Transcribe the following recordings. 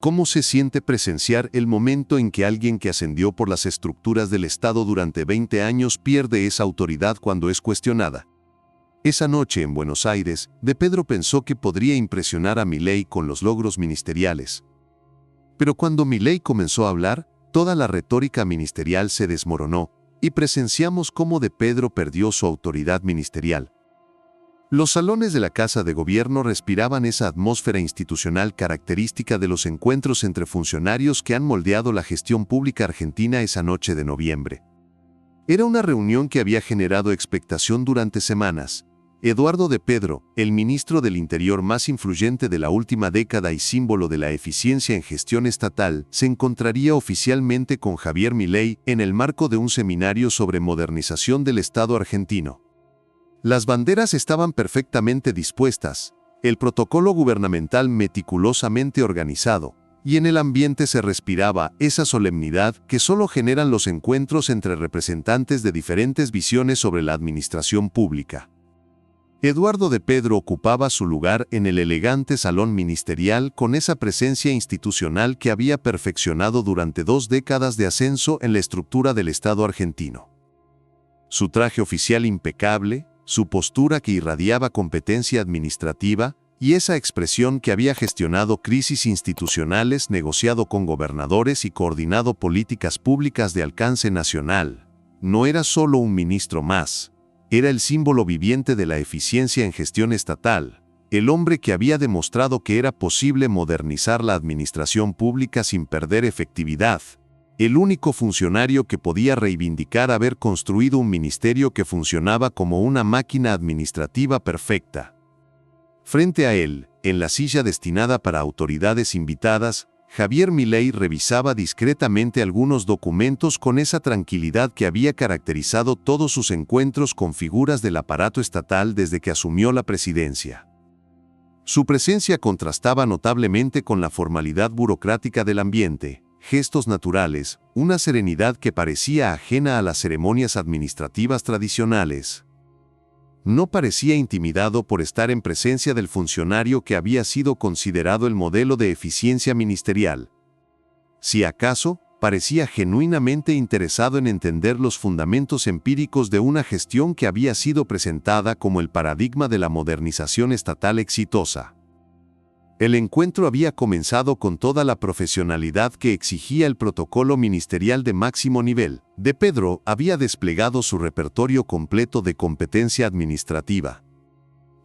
¿Cómo se siente presenciar el momento en que alguien que ascendió por las estructuras del Estado durante 20 años pierde esa autoridad cuando es cuestionada? Esa noche en Buenos Aires, De Pedro pensó que podría impresionar a Milei con los logros ministeriales. Pero cuando Milei comenzó a hablar, toda la retórica ministerial se desmoronó y presenciamos cómo De Pedro perdió su autoridad ministerial. Los salones de la Casa de Gobierno respiraban esa atmósfera institucional característica de los encuentros entre funcionarios que han moldeado la gestión pública argentina esa noche de noviembre. Era una reunión que había generado expectación durante semanas. Eduardo De Pedro, el ministro del Interior más influyente de la última década y símbolo de la eficiencia en gestión estatal, se encontraría oficialmente con Javier Milei en el marco de un seminario sobre modernización del Estado argentino. Las banderas estaban perfectamente dispuestas, el protocolo gubernamental meticulosamente organizado, y en el ambiente se respiraba esa solemnidad que solo generan los encuentros entre representantes de diferentes visiones sobre la administración pública. Eduardo De Pedro ocupaba su lugar en el elegante salón ministerial con esa presencia institucional que había perfeccionado durante 2 décadas de ascenso en la estructura del Estado argentino. Su traje oficial impecable, su postura que irradiaba competencia administrativa y esa expresión que había gestionado crisis institucionales, negociado con gobernadores y coordinado políticas públicas de alcance nacional. No era solo un ministro más, era el símbolo viviente de la eficiencia en gestión estatal, el hombre que había demostrado que era posible modernizar la administración pública sin perder efectividad. El único funcionario que podía reivindicar haber construido un ministerio que funcionaba como una máquina administrativa perfecta. Frente a él, en la silla destinada para autoridades invitadas, Javier Milei revisaba discretamente algunos documentos con esa tranquilidad que había caracterizado todos sus encuentros con figuras del aparato estatal desde que asumió la presidencia. Su presencia contrastaba notablemente con la formalidad burocrática del ambiente. Gestos naturales, una serenidad que parecía ajena a las ceremonias administrativas tradicionales. No parecía intimidado por estar en presencia del funcionario que había sido considerado el modelo de eficiencia ministerial. Si acaso, parecía genuinamente interesado en entender los fundamentos empíricos de una gestión que había sido presentada como el paradigma de la modernización estatal exitosa. El encuentro había comenzado con toda la profesionalidad que exigía el protocolo ministerial de máximo nivel. De Pedro había desplegado su repertorio completo de competencia administrativa.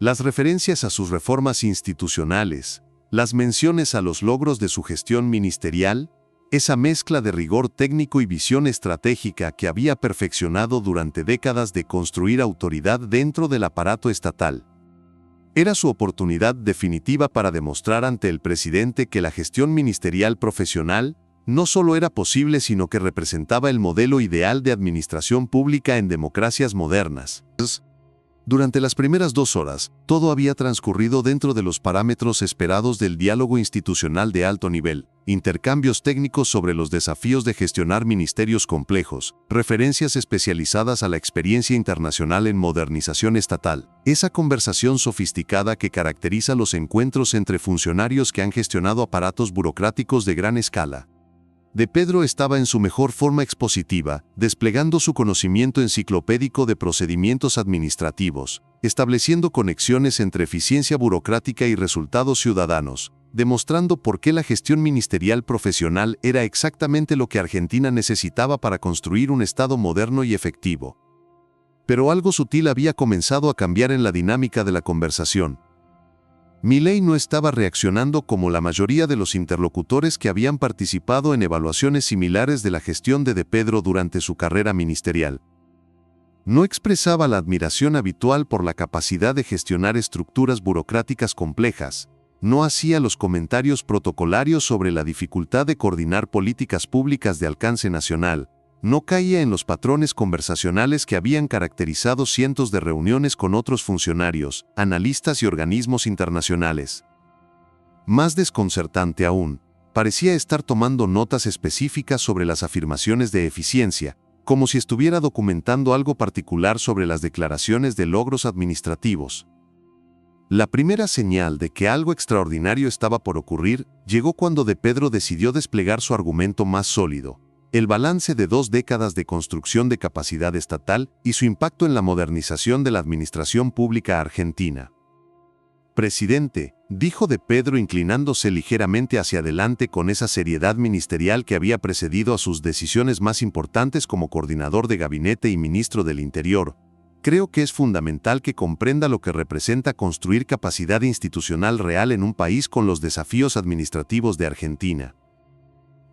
Las referencias a sus reformas institucionales, las menciones a los logros de su gestión ministerial, esa mezcla de rigor técnico y visión estratégica que había perfeccionado durante décadas de construir autoridad dentro del aparato estatal. Era su oportunidad definitiva para demostrar ante el presidente que la gestión ministerial profesional no solo era posible sino que representaba el modelo ideal de administración pública en democracias modernas. Durante las primeras 2 horas, todo había transcurrido dentro de los parámetros esperados del diálogo institucional de alto nivel, intercambios técnicos sobre los desafíos de gestionar ministerios complejos, referencias especializadas a la experiencia internacional en modernización estatal, esa conversación sofisticada que caracteriza los encuentros entre funcionarios que han gestionado aparatos burocráticos de gran escala. De Pedro estaba en su mejor forma expositiva, desplegando su conocimiento enciclopédico de procedimientos administrativos, estableciendo conexiones entre eficiencia burocrática y resultados ciudadanos, demostrando por qué la gestión ministerial profesional era exactamente lo que Argentina necesitaba para construir un Estado moderno y efectivo. Pero algo sutil había comenzado a cambiar en la dinámica de la conversación. Milei no estaba reaccionando como la mayoría de los interlocutores que habían participado en evaluaciones similares de la gestión de De Pedro durante su carrera ministerial. No expresaba la admiración habitual por la capacidad de gestionar estructuras burocráticas complejas, no hacía los comentarios protocolarios sobre la dificultad de coordinar políticas públicas de alcance nacional, no caía en los patrones conversacionales que habían caracterizado cientos de reuniones con otros funcionarios, analistas y organismos internacionales. Más desconcertante aún, parecía estar tomando notas específicas sobre las afirmaciones de eficiencia, como si estuviera documentando algo particular sobre las declaraciones de logros administrativos. La primera señal de que algo extraordinario estaba por ocurrir llegó cuando De Pedro decidió desplegar su argumento más sólido: el balance de 2 décadas de construcción de capacidad estatal y su impacto en la modernización de la administración pública argentina. «Presidente», dijo De Pedro inclinándose ligeramente hacia adelante con esa seriedad ministerial que había precedido a sus decisiones más importantes como coordinador de gabinete y ministro del Interior, «creo que es fundamental que comprenda lo que representa construir capacidad institucional real en un país con los desafíos administrativos de Argentina».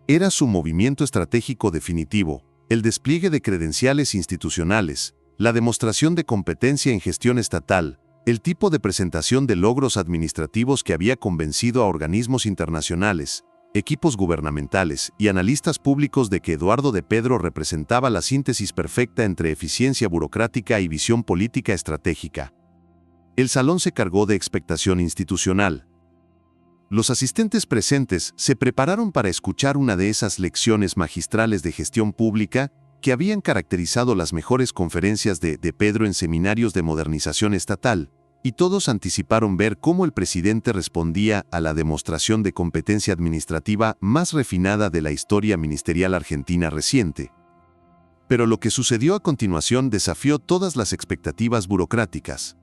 Era su movimiento estratégico definitivo, el despliegue de credenciales institucionales, la demostración de competencia en gestión estatal, el tipo de presentación de logros administrativos que había convencido a organismos internacionales, equipos gubernamentales y analistas públicos de que Eduardo De Pedro representaba la síntesis perfecta entre eficiencia burocrática y visión política estratégica. El salón se cargó de expectación institucional. Los asistentes presentes se prepararon para escuchar una de esas lecciones magistrales de gestión pública que habían caracterizado las mejores conferencias de Pedro en seminarios de modernización estatal, y todos anticiparon ver cómo el presidente respondía a la demostración de competencia administrativa más refinada de la historia ministerial argentina reciente. Pero lo que sucedió a continuación desafió todas las expectativas burocráticas.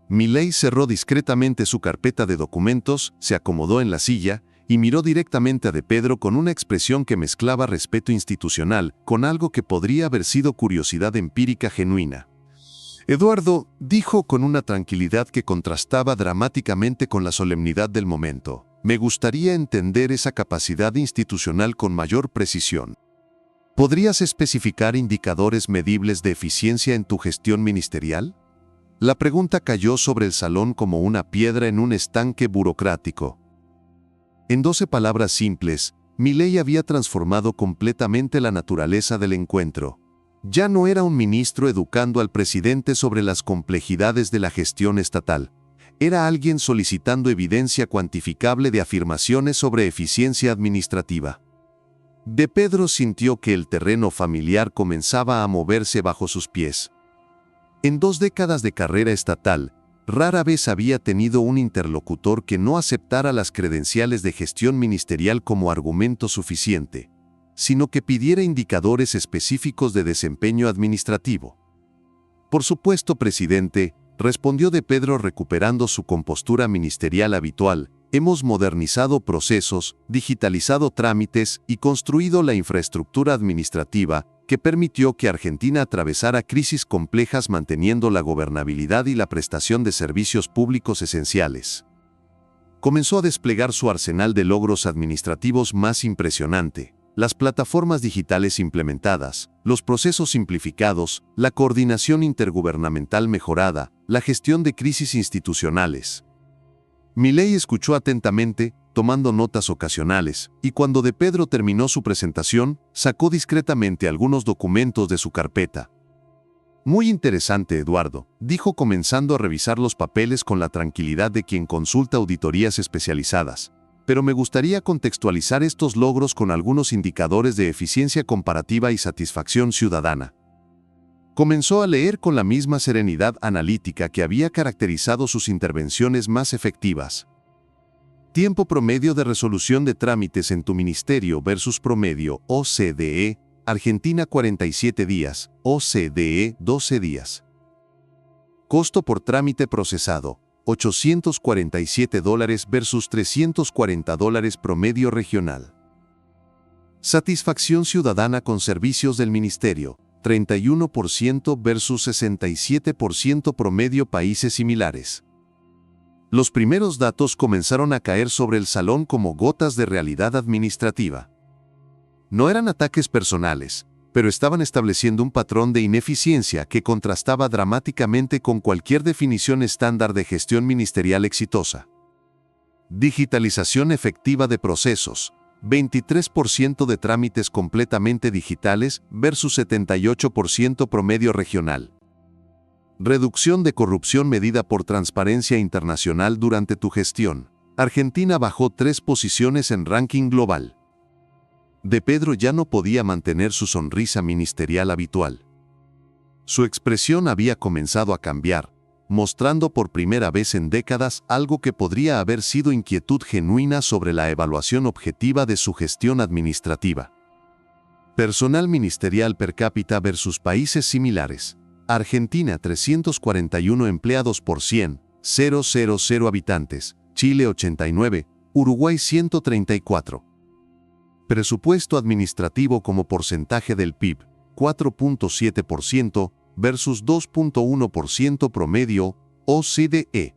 Milei cerró discretamente su carpeta de documentos, se acomodó en la silla y miró directamente a De Pedro con una expresión que mezclaba respeto institucional con algo que podría haber sido curiosidad empírica genuina. «Eduardo», dijo con una tranquilidad que contrastaba dramáticamente con la solemnidad del momento, «me gustaría entender esa capacidad institucional con mayor precisión. ¿Podrías especificar indicadores medibles de eficiencia en tu gestión ministerial?». La pregunta cayó sobre el salón como una piedra en un estanque burocrático. En 12 palabras simples, Milei había transformado completamente la naturaleza del encuentro. Ya no era un ministro educando al presidente sobre las complejidades de la gestión estatal. Era alguien solicitando evidencia cuantificable de afirmaciones sobre eficiencia administrativa. De Pedro sintió que el terreno familiar comenzaba a moverse bajo sus pies. En 2 décadas de carrera estatal, rara vez había tenido un interlocutor que no aceptara las credenciales de gestión ministerial como argumento suficiente, sino que pidiera indicadores específicos de desempeño administrativo. «Por supuesto, presidente», respondió De Pedro recuperando su compostura ministerial habitual, «hemos modernizado procesos, digitalizado trámites y construido la infraestructura administrativa que permitió que Argentina atravesara crisis complejas manteniendo la gobernabilidad y la prestación de servicios públicos esenciales». Comenzó a desplegar su arsenal de logros administrativos más impresionante: las plataformas digitales implementadas, los procesos simplificados, la coordinación intergubernamental mejorada, la gestión de crisis institucionales. Milei escuchó atentamente, tomando notas ocasionales, y cuando De Pedro terminó su presentación, sacó discretamente algunos documentos de su carpeta. «Muy interesante, Eduardo», dijo comenzando a revisar los papeles con la tranquilidad de quien consulta auditorías especializadas. «Pero me gustaría contextualizar estos logros con algunos indicadores de eficiencia comparativa y satisfacción ciudadana». Comenzó a leer con la misma serenidad analítica que había caracterizado sus intervenciones más efectivas. «Tiempo promedio de resolución de trámites en tu ministerio versus promedio OCDE, Argentina 47 días, OCDE 12 días. Costo por trámite procesado, $847 versus $340 promedio regional. Satisfacción ciudadana con servicios del ministerio, 31% versus 67% promedio países similares». Los primeros datos comenzaron a caer sobre el salón como gotas de realidad administrativa. No eran ataques personales, pero estaban estableciendo un patrón de ineficiencia que contrastaba dramáticamente con cualquier definición estándar de gestión ministerial exitosa. Digitalización efectiva de procesos, 23% de trámites completamente digitales versus 78% promedio regional. Reducción de corrupción medida por Transparencia Internacional durante tu gestión. Argentina bajó 3 posiciones en ranking global. De Pedro ya no podía mantener su sonrisa ministerial habitual. Su expresión había comenzado a cambiar, mostrando por primera vez en décadas algo que podría haber sido inquietud genuina sobre la evaluación objetiva de su gestión administrativa. Personal ministerial per cápita versus países similares. Argentina 341 empleados por 100,000 habitantes, Chile 89, Uruguay 134. Presupuesto administrativo como porcentaje del PIB, 4.7% versus 2.1% promedio, OCDE.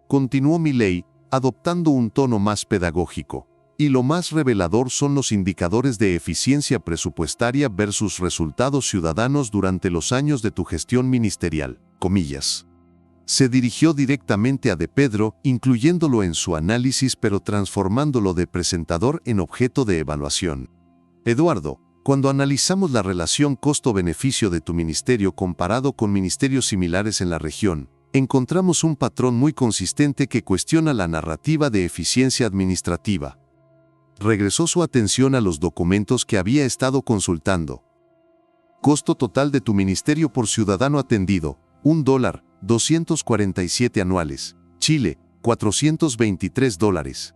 Continuó Milei, adoptando un tono más pedagógico. Y lo más revelador son los indicadores de eficiencia presupuestaria versus resultados ciudadanos durante los años de tu gestión ministerial, comillas. Se dirigió directamente a De Pedro, incluyéndolo en su análisis pero transformándolo de presentador en objeto de evaluación. Eduardo, cuando analizamos la relación costo-beneficio de tu ministerio comparado con ministerios similares en la región, encontramos un patrón muy consistente que cuestiona la narrativa de eficiencia administrativa. Regresó su atención a los documentos que había estado consultando. Costo total de tu ministerio por ciudadano atendido, $1, 247 anuales. Chile, $423.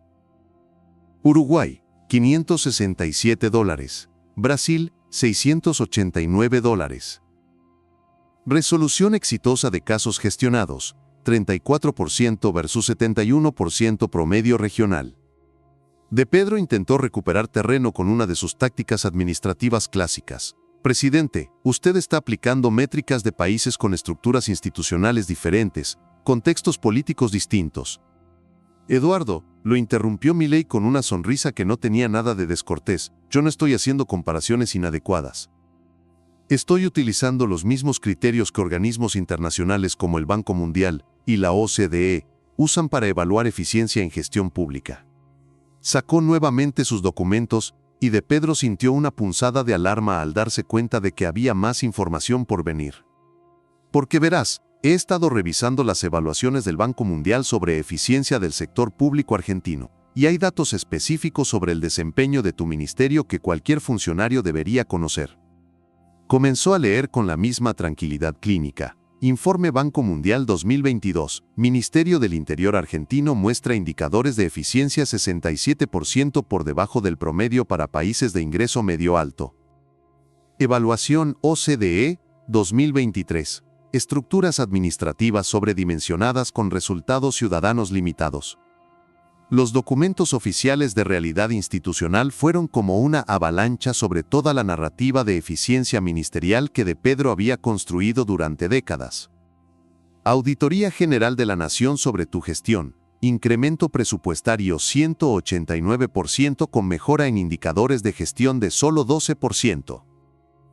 Uruguay, $567. Brasil, $689. Resolución exitosa de casos gestionados, 34% versus 71% promedio regional. De Pedro intentó recuperar terreno con una de sus tácticas administrativas clásicas. Presidente, usted está aplicando métricas de países con estructuras institucionales diferentes, contextos políticos distintos. Eduardo, lo interrumpió Milei con una sonrisa que no tenía nada de descortés. Yo no estoy haciendo comparaciones inadecuadas. Estoy utilizando los mismos criterios que organismos internacionales como el Banco Mundial y la OCDE usan para evaluar eficiencia en gestión pública. Sacó nuevamente sus documentos y De Pedro sintió una punzada de alarma al darse cuenta de que había más información por venir. Porque verás, he estado revisando las evaluaciones del Banco Mundial sobre eficiencia del sector público argentino, y hay datos específicos sobre el desempeño de tu ministerio que cualquier funcionario debería conocer. Comenzó a leer con la misma tranquilidad clínica. Informe Banco Mundial 2022. Ministerio del Interior argentino muestra indicadores de eficiencia 67% por debajo del promedio para países de ingreso medio alto. Evaluación OCDE 2023. Estructuras administrativas sobredimensionadas con resultados ciudadanos limitados. Los documentos oficiales de realidad institucional fueron como una avalancha sobre toda la narrativa de eficiencia ministerial que De Pedro había construido durante décadas. Auditoría General de la Nación sobre tu gestión. Incremento presupuestario 189% con mejora en indicadores de gestión de solo 12%.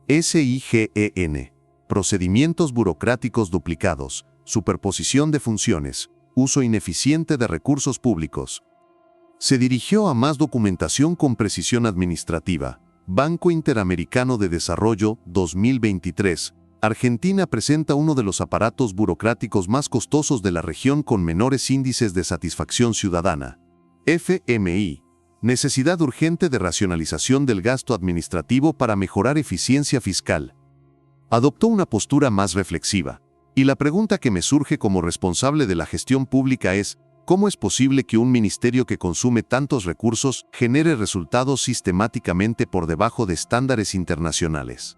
SIGEN. Procedimientos burocráticos duplicados, superposición de funciones, uso ineficiente de recursos públicos. Se dirigió a más documentación con precisión administrativa. Banco Interamericano de Desarrollo 2023. Argentina presenta uno de los aparatos burocráticos más costosos de la región con menores índices de satisfacción ciudadana. FMI. Necesidad urgente de racionalización del gasto administrativo para mejorar eficiencia fiscal. Adoptó una postura más reflexiva. Y la pregunta que me surge como responsable de la gestión pública es, ¿cómo es posible que un ministerio que consume tantos recursos genere resultados sistemáticamente por debajo de estándares internacionales?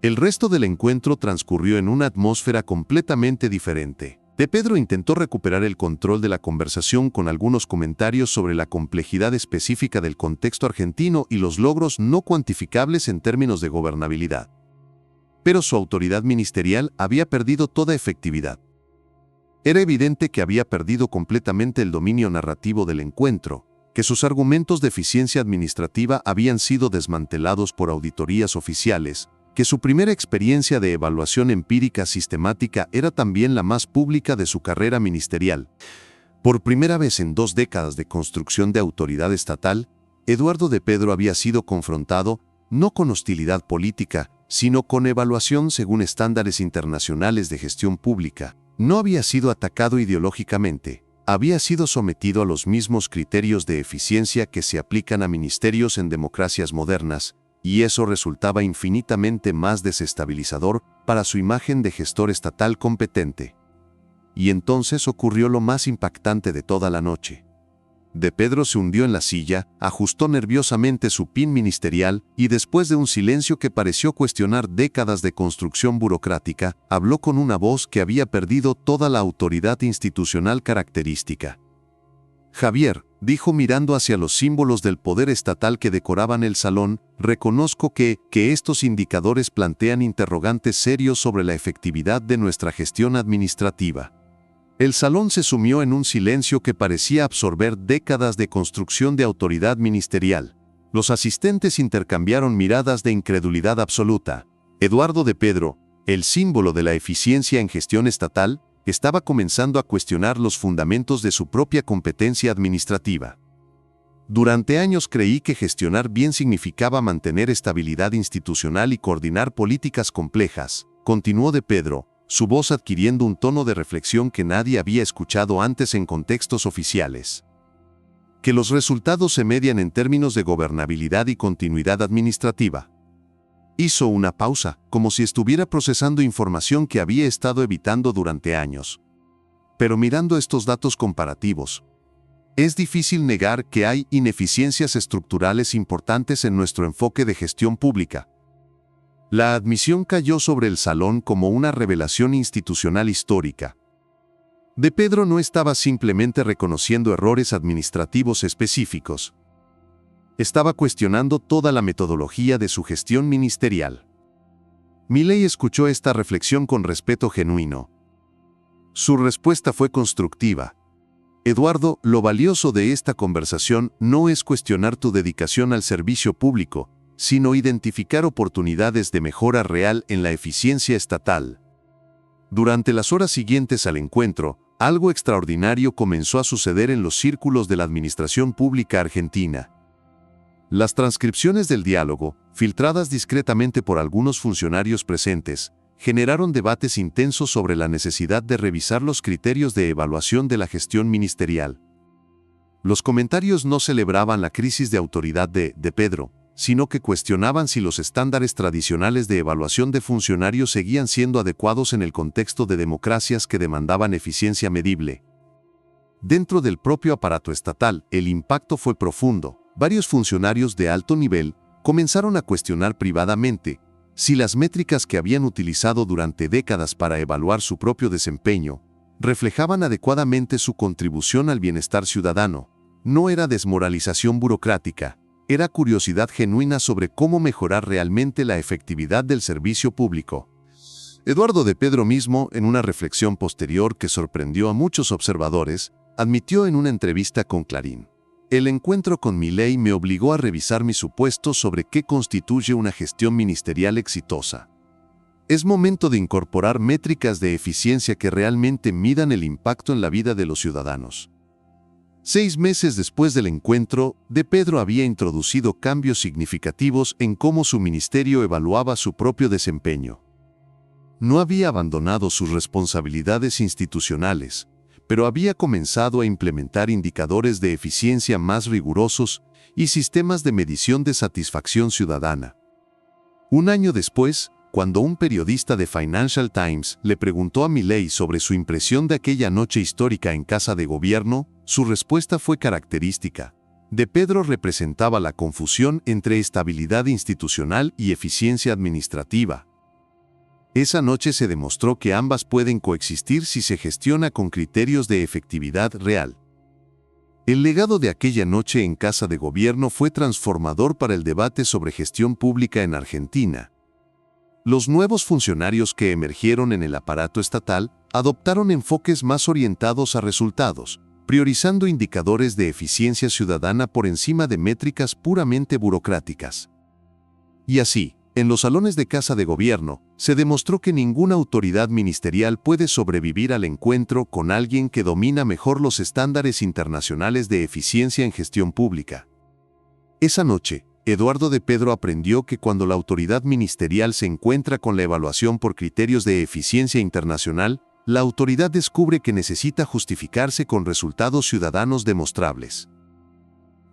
El resto del encuentro transcurrió en una atmósfera completamente diferente. De Pedro intentó recuperar el control de la conversación con algunos comentarios sobre la complejidad específica del contexto argentino y los logros no cuantificables en términos de gobernabilidad. Pero su autoridad ministerial había perdido toda efectividad. Era evidente que había perdido completamente el dominio narrativo del encuentro, que sus argumentos de eficiencia administrativa habían sido desmantelados por auditorías oficiales, que su primera experiencia de evaluación empírica sistemática era también la más pública de su carrera ministerial. Por primera vez en 2 décadas de construcción de autoridad estatal, Eduardo De Pedro había sido confrontado, no con hostilidad política, sino con evaluación según estándares internacionales de gestión pública. No había sido atacado ideológicamente, había sido sometido a los mismos criterios de eficiencia que se aplican a ministerios en democracias modernas, y eso resultaba infinitamente más desestabilizador para su imagen de gestor estatal competente. y entonces ocurrió lo más impactante de toda la noche. De Pedro se hundió en la silla, ajustó nerviosamente su pin ministerial y después de un silencio que pareció cuestionar décadas de construcción burocrática, habló con una voz que había perdido toda la autoridad institucional característica. Javier, dijo mirando hacia los símbolos del poder estatal que decoraban el salón, reconozco que estos indicadores plantean interrogantes serios sobre la efectividad de nuestra gestión administrativa. El salón se sumió en un silencio que parecía absorber décadas de construcción de autoridad ministerial. Los asistentes intercambiaron miradas de incredulidad absoluta. Eduardo de Pedro, el símbolo de la eficiencia en gestión estatal, estaba comenzando a cuestionar los fundamentos de su propia competencia administrativa. Durante años creí que gestionar bien significaba mantener estabilidad institucional y coordinar políticas complejas, continuó de Pedro, su voz adquiriendo un tono de reflexión que nadie había escuchado antes en contextos oficiales. Que los resultados se median en términos de gobernabilidad y continuidad administrativa. Hizo una pausa, como si estuviera procesando información que había estado evitando durante años. Pero mirando estos datos comparativos, es difícil negar que hay ineficiencias estructurales importantes en nuestro enfoque de gestión pública. La admisión cayó sobre el salón como una revelación institucional histórica. De Pedro no estaba simplemente reconociendo errores administrativos específicos. Estaba cuestionando toda la metodología de su gestión ministerial. Milei escuchó esta reflexión con respeto genuino. Su respuesta fue constructiva. Eduardo, lo valioso de esta conversación no es cuestionar tu dedicación al servicio público, sino identificar oportunidades de mejora real en la eficiencia estatal. Durante las horas siguientes al encuentro, algo extraordinario comenzó a suceder en los círculos de la administración pública argentina. Las transcripciones del diálogo, filtradas discretamente por algunos funcionarios presentes, generaron debates intensos sobre la necesidad de revisar los criterios de evaluación de la gestión ministerial. Los comentarios no celebraban la crisis de autoridad de Pedro, sino que cuestionaban si los estándares tradicionales de evaluación de funcionarios seguían siendo adecuados en el contexto de democracias que demandaban eficiencia medible. Dentro del propio aparato estatal, el impacto fue profundo. Varios funcionarios de alto nivel comenzaron a cuestionar privadamente si las métricas que habían utilizado durante décadas para evaluar su propio desempeño reflejaban adecuadamente su contribución al bienestar ciudadano. No era desmoralización burocrática, era curiosidad genuina sobre cómo mejorar realmente la efectividad del servicio público. Eduardo de Pedro mismo, en una reflexión posterior que sorprendió a muchos observadores, admitió en una entrevista con Clarín: el encuentro con Milei me obligó a revisar mis supuestos sobre qué constituye una gestión ministerial exitosa. Es momento de incorporar métricas de eficiencia que realmente midan el impacto en la vida de los ciudadanos. 6 meses después del encuentro, de Pedro había introducido cambios significativos en cómo su ministerio evaluaba su propio desempeño. No había abandonado sus responsabilidades institucionales, pero había comenzado a implementar indicadores de eficiencia más rigurosos y sistemas de medición de satisfacción ciudadana. Un año después, cuando un periodista de Financial Times le preguntó a Milei sobre su impresión de aquella noche histórica en Casa de Gobierno, su respuesta fue característica. De Pedro representaba la confusión entre estabilidad institucional y eficiencia administrativa. Esa noche se demostró que ambas pueden coexistir si se gestiona con criterios de efectividad real. El legado de aquella noche en Casa de Gobierno fue transformador para el debate sobre gestión pública en Argentina. Los nuevos funcionarios que emergieron en el aparato estatal adoptaron enfoques más orientados a resultados, priorizando indicadores de eficiencia ciudadana por encima de métricas puramente burocráticas. Y así, en los salones de Casa de Gobierno, se demostró que ninguna autoridad ministerial puede sobrevivir al encuentro con alguien que domina mejor los estándares internacionales de eficiencia en gestión pública. Esa noche, Eduardo de Pedro aprendió que cuando la autoridad ministerial se encuentra con la evaluación por criterios de eficiencia internacional, la autoridad descubre que necesita justificarse con resultados ciudadanos demostrables.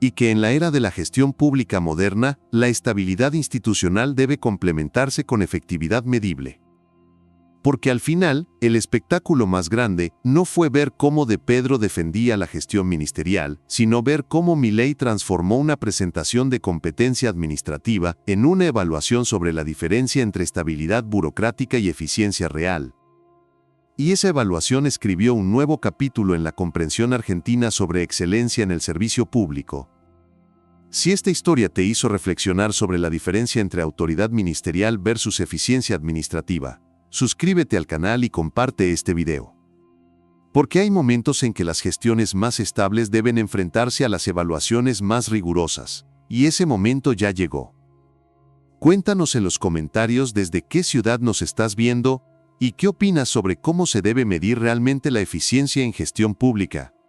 Y que en la era de la gestión pública moderna, la estabilidad institucional debe complementarse con efectividad medible. Porque al final, el espectáculo más grande no fue ver cómo De Pedro defendía la gestión ministerial, sino ver cómo Milei transformó una presentación de competencia administrativa en una evaluación sobre la diferencia entre estabilidad burocrática y eficiencia real. Y esa evaluación escribió un nuevo capítulo en la comprensión argentina sobre excelencia en el servicio público. Si esta historia te hizo reflexionar sobre la diferencia entre autoridad ministerial versus eficiencia administrativa, suscríbete al canal y comparte este video. Porque hay momentos en que las gestiones más estables deben enfrentarse a las evaluaciones más rigurosas, y ese momento ya llegó. Cuéntanos en los comentarios desde qué ciudad nos estás viendo y qué opinas sobre cómo se debe medir realmente la eficiencia en gestión pública.